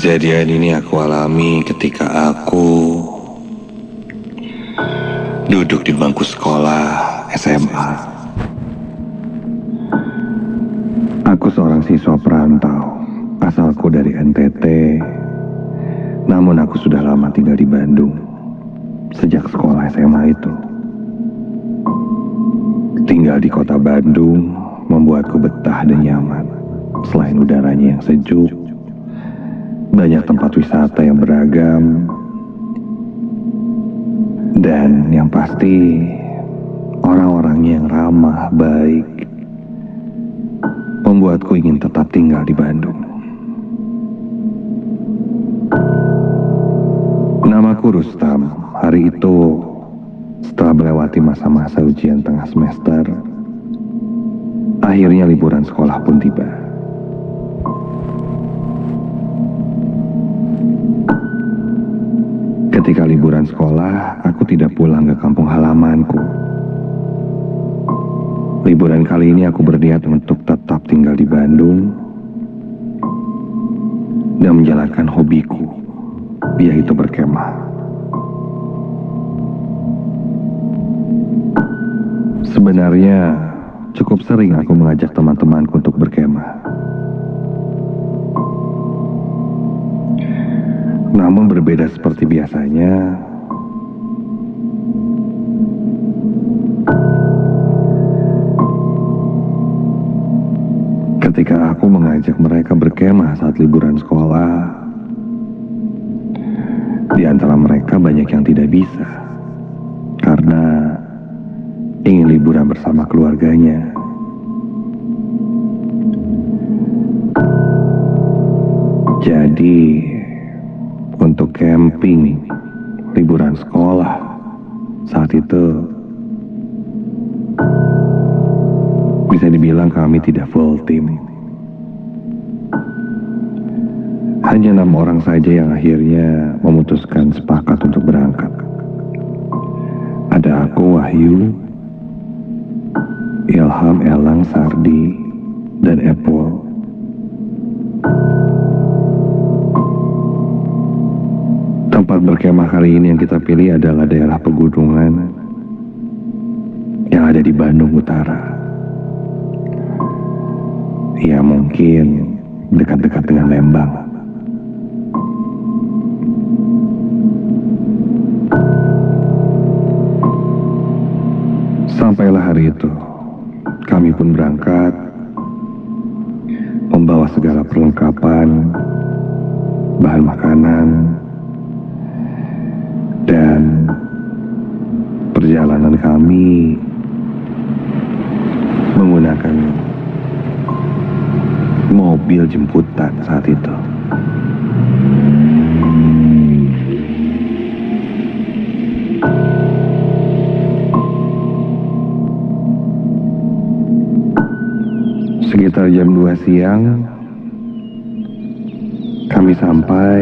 Kejadian ini aku alami ketika aku duduk di bangku sekolah SMA. Aku seorang siswa perantau, asalku dari NTT, namun aku sudah lama tinggal di Bandung sejak sekolah SMA itu. Tinggal di kota Bandung membuatku betah dan nyaman. Selain udaranya yang sejuk, banyak tempat wisata yang beragam, dan yang pasti orang-orangnya yang ramah, baik, membuatku ingin tetap tinggal di Bandung. Namaku Rustam. Hari itu, setelah melewati masa-masa ujian tengah semester, akhirnya liburan sekolah pun tiba. Ketika liburan sekolah, aku tidak pulang ke kampung halamanku. Liburan kali ini aku berniat untuk tetap tinggal di Bandung dan menjalankan hobiku, yaitu berkemah. Sebenarnya cukup sering aku mengajak teman-temanku untuk berkemah. Namun berbeda seperti biasanya, ketika aku mengajak mereka berkemah saat liburan sekolah, di antara mereka banyak yang tidak bisa karena ingin liburan bersama keluarganya. Jadi, untuk camping liburan sekolah saat itu bisa dibilang kami tidak full team. Hanya 6 orang saja yang akhirnya memutuskan sepakat untuk berangkat. Ada aku, Wahyu, Ilham, Elang, Sardi, dan Apple. Tempat berkemah kali ini yang kita pilih adalah daerah pegunungan yang ada di Bandung Utara. Ya, mungkin dekat-dekat dengan Lembang. Sampailah hari itu, kami pun berangkat, membawa segala perlengkapan, bahan makanan, dan perjalanan kami menggunakan mobil jemputan saat itu. Sekitar jam 2 siang, kami sampai,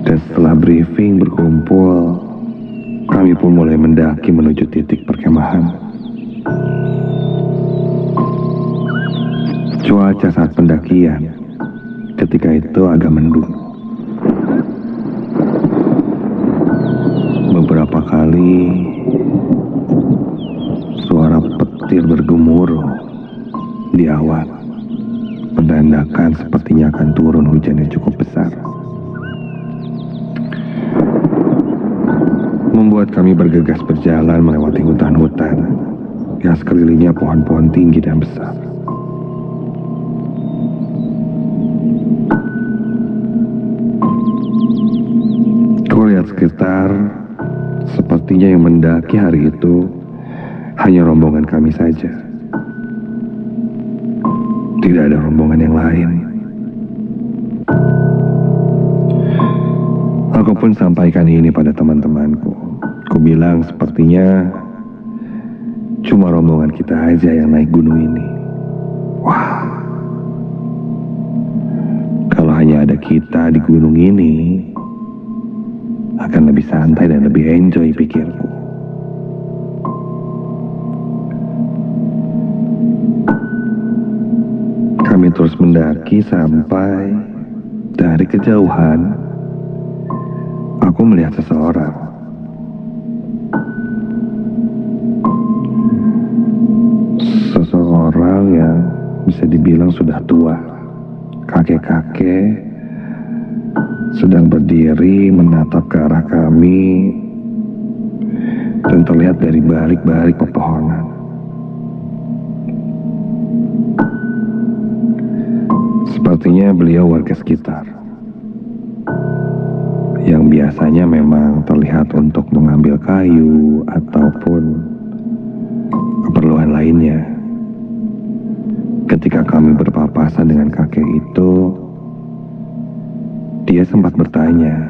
dan setelah briefing berkumpul, kami pun mulai mendaki menuju titik perkemahan. Cuaca saat pendakian ketika itu agak mendung. Beberapa kali suara petir bergemuruh di awan, menandakan sepertinya akan turun hujan yang cukup besar. Membuat kami bergegas berjalan melewati hutan-hutan yang sekelilingnya pohon-pohon tinggi dan besar. Kulihat sekitar, sepertinya yang mendaki hari itu hanya rombongan kami saja. Tidak ada rombongan yang lain. Aku pun sampaikan ini pada teman-temanku. Ku bilang sepertinya cuma rombongan kita aja yang naik gunung ini. Wah, kalau hanya ada kita di gunung ini, akan lebih santai dan lebih enjoy, pikirku. Kami Kami terus mendaki sampai dari kejauhan aku melihat seseorang. Seseorang yang bisa dibilang sudah tua, kakek-kakek, sedang berdiri menatap ke arah kami dan terlihat dari balik-balik pepohonan. Sepertinya beliau warga sekitar yang biasanya memang terlihat untuk mengambil kayu ataupun keperluan lainnya. Ketika kami berpapasan dengan kakek itu, dia sempat bertanya,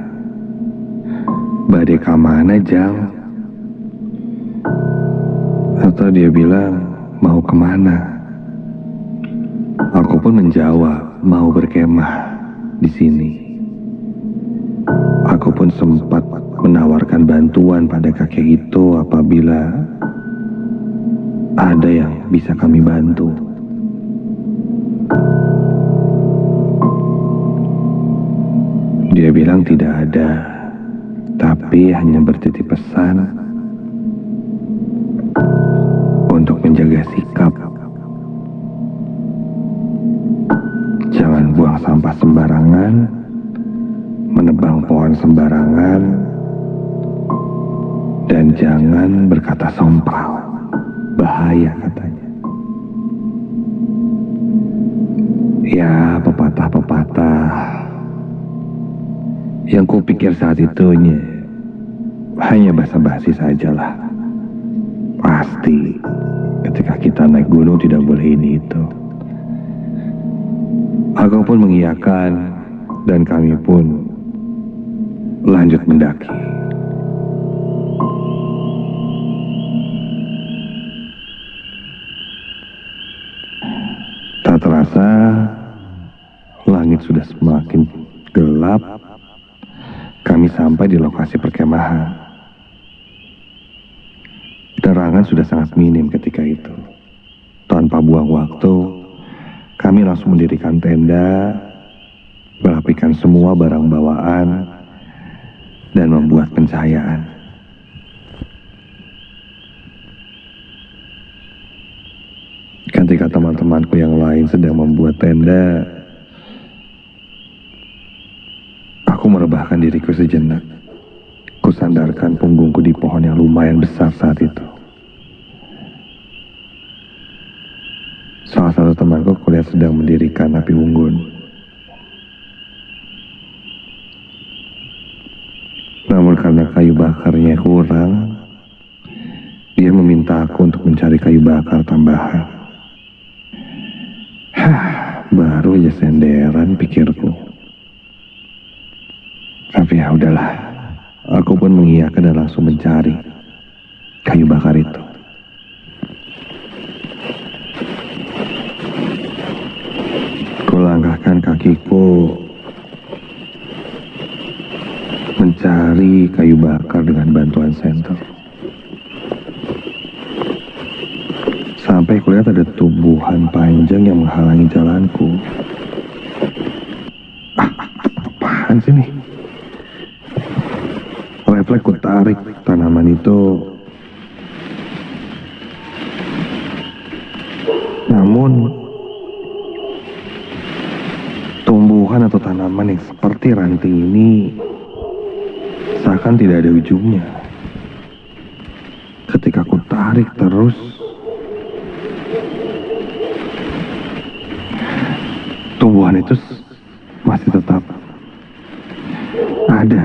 "Badai kamana, Jang?" Atau dia bilang, "Mau kemana?" Aku pun menjawab, "Mau berkemah di sini." Aku pun sempat menawarkan bantuan pada kakek itu apabila ada yang bisa kami bantu. Dia bilang tidak ada, tapi hanya bertitip pesan untuk menjaga sikap. Jangan buang sampah sembarangan, menebang pohon sembarangan, dan jangan berkata sompral. Bahaya, katanya. Ya, pepatah-pepatah yang kupikir saat itunya hanya basa-basi sajalah. Pasti ketika kita naik gunung tidak boleh ini itu. Aku pun mengiyakan dan kami pun lanjut mendaki. Tak terasa langit sudah semakin gelap. Kami sampai di lokasi perkemahan. Penerangan sudah sangat minim ketika itu. Tanpa buang waktu, kami langsung mendirikan tenda, merapikan semua barang bawaan, dan membuat pencahayaan. Ketika teman-temanku yang lain sedang membuat tenda, aku merebahkan diriku sejenak. Kusandarkan punggungku di pohon yang lumayan besar saat itu. Salah satu temanku kulihat sedang mendirikan api unggun. Namun karena kayu bakarnya kurang, dia meminta aku untuk mencari kayu bakar tambahan. Baru aja senderan pikirku. Tapi ya udahlah, aku pun mengiyakan dan langsung mencari kayu bakar itu. Kulangkahkan kakiku mencari kayu bakar dengan bantuan senter. Sampai kulihat ada tumbuhan panjang yang menghalangi jalanku. Apaan sih nih? Refleks ku tarik tanaman itu. Namun tumbuhan atau tanaman yang seperti ranting ini seakan tidak ada ujungnya. Ketika ku tarik terus, tumbuhan itu masih tetap ada.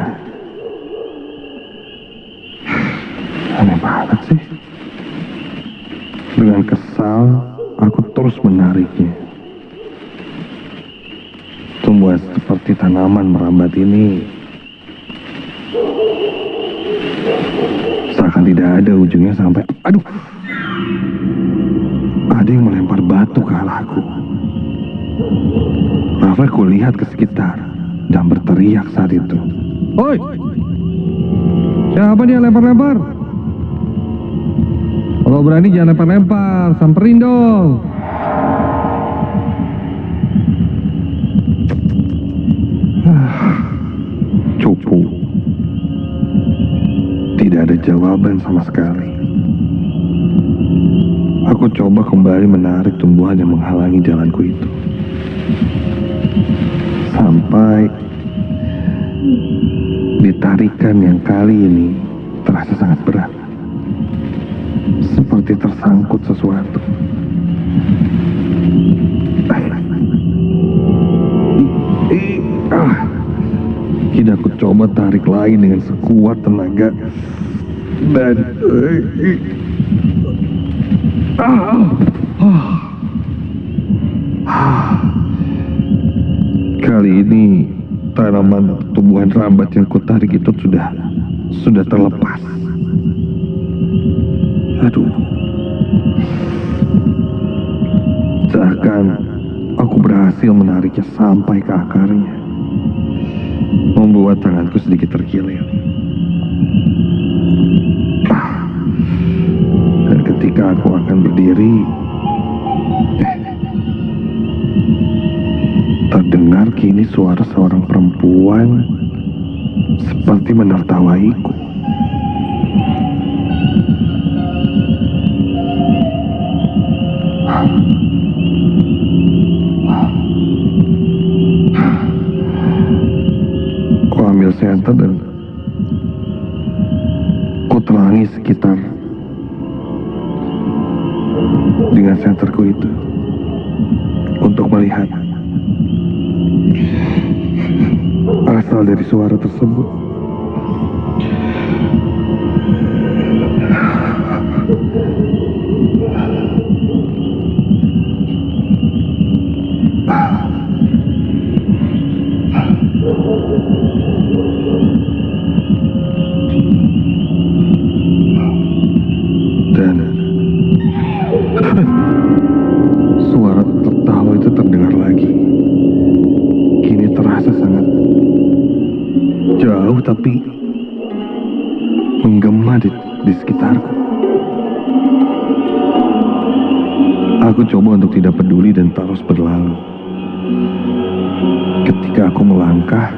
Aneh banget sih. Dengan kesal, aku terus menariknya. Tumbuhan seperti tanaman merambat ini seakan tidak ada ujungnya sampai... Aduh! Ada yang melempar batu ke arahku. Rafael kulihat ke sekitar dan berteriak saat itu. "Oi! Siapa dia lempar-lempar? Kalau berani jangan lempar-lempar, samperin dong." cupu. Tidak ada jawaban sama sekali. Aku coba kembali menarik tumbuhan yang menghalangi jalanku itu. Sampai ditarikan yang kali ini terasa sangat berat. Seperti tersangkut sesuatu. Kini aku coba tarik lagi dengan sekuat tenaga. Dan kali ini tanaman atau tumbuhan rambat yang kutarik itu sudah terlepas. Aduh, seakan aku berhasil menariknya sampai ke akarnya, membuat tanganku sedikit terkilir. Dan ketika aku akan berdiri, terdengar kini suara seorang perempuan seperti menertawaiku. Ku ambil senter dan ku telangi sekitar dengan senterku itu untuk melihat asal dari suara tersebut. Dan suara tertawa itu terdengar lagi. Kini terasa sangat jauh tapi menggema di sekitarku. Aku coba untuk tidak peduli dan terus berlalu. Ketika aku melangkah,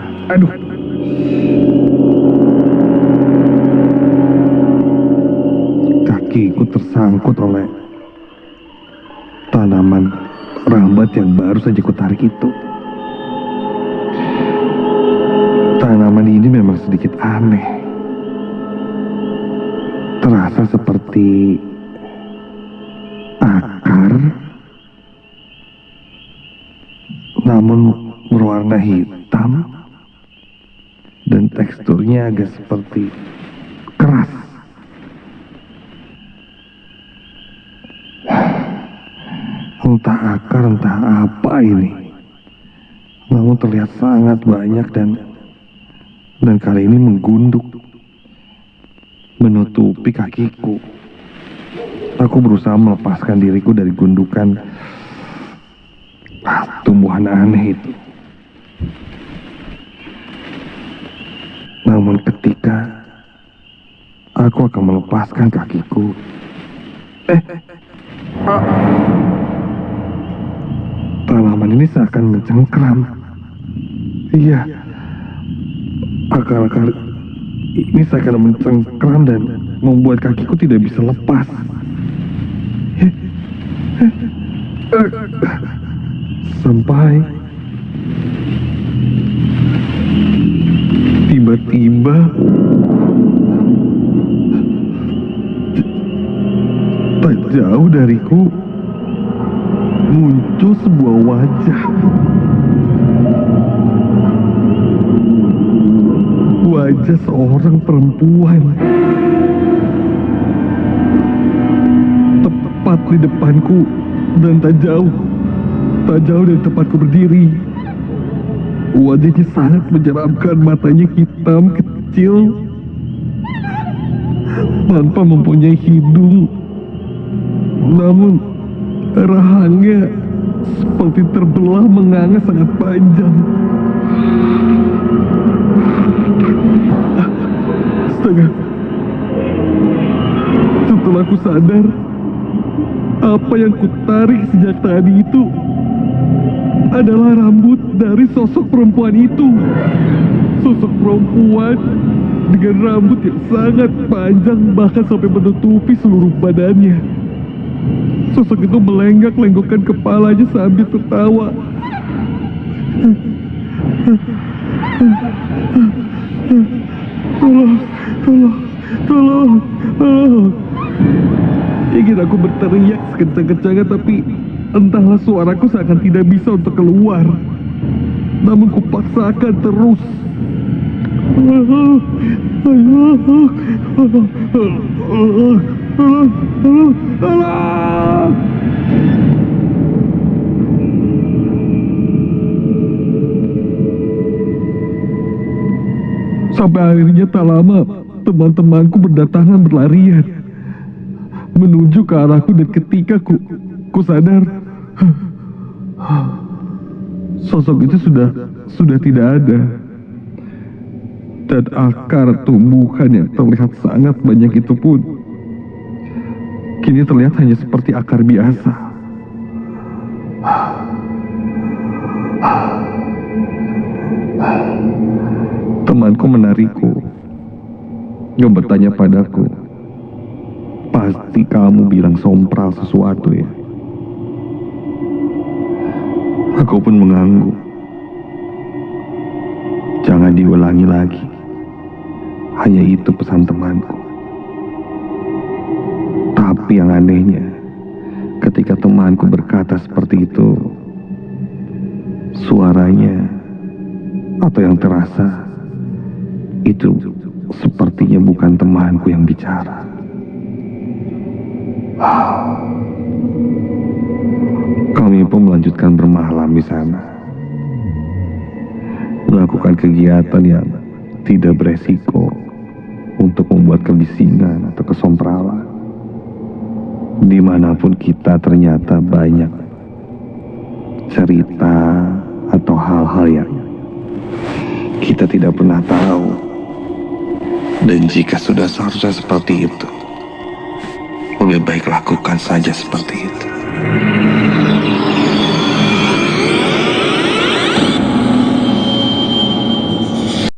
kakiku tersangkut oleh tanaman rambat yang baru saja kutarik itu. Tanaman ini memang sedikit aneh. Terasa seperti akar, namun berwarna hitam dan teksturnya agak seperti keras. Entah akar, entah apa ini. Namun terlihat sangat banyak dan kali ini menggunduk, menutupi kakiku. Aku berusaha melepaskan diriku dari gundukan tumbuhan aneh itu. Namun ketika aku akan melepaskan kakiku, tanaman ini seakan mencengkram. Iya, akar-akar ini seakan mencengkram dan membuat kakiku tidak bisa lepas. Sampai tiba-tiba tak jauh dariku muncul sebuah wajah. Wajah seorang perempuan tepat di depanku dan tak jauh dari tempatku berdiri. Wajahnya sangat menyeramkan, matanya hitam kecil tanpa mempunyai hidung, namun rahangnya seperti terbelah menganga sangat panjang. Astaga, setelah aku sadar, apa yang kutarik sejak tadi itu adalah rambut dari sosok perempuan itu. Sosok perempuan dengan rambut yang sangat panjang bahkan sampai menutupi seluruh badannya. Sosok itu melenggak-lenggokkan kepalanya sambil tertawa. Tolong, tolong, tolong, tolong. Ingin aku berteriak sekencang-kencangnya, tapi entahlah suaraku seakan tidak bisa untuk keluar. Namun kupaksakan terus. Tolong. Sampai akhirnya tak lama, teman-temanku berdatangan berlarian menuju ke arahku, dan ketika ku sadar, sosok itu sudah tidak ada. Dan akar tumbuhan yang terlihat sangat banyak itu pun kini terlihat hanya seperti akar biasa. Temanku menarikku dan bertanya padaku, "Pasti kamu bilang sompral sesuatu ya?" Aku pun mengangguk. Jangan diulangi lagi. Hanya itu pesan temanku. Tapi yang anehnya, ketika temanku berkata seperti itu, suaranya atau yang terasa itu sepertinya bukan temanku yang bicara. Kami pun melanjutkan bermalam di sana, melakukan kegiatan yang tidak beresiko untuk membuat kebisingan atau kesompralan. Dimanapun kita ternyata banyak cerita atau hal-hal yang kita tidak pernah tahu. Dan jika sudah seharusnya seperti itu, lebih baik lakukan saja seperti itu.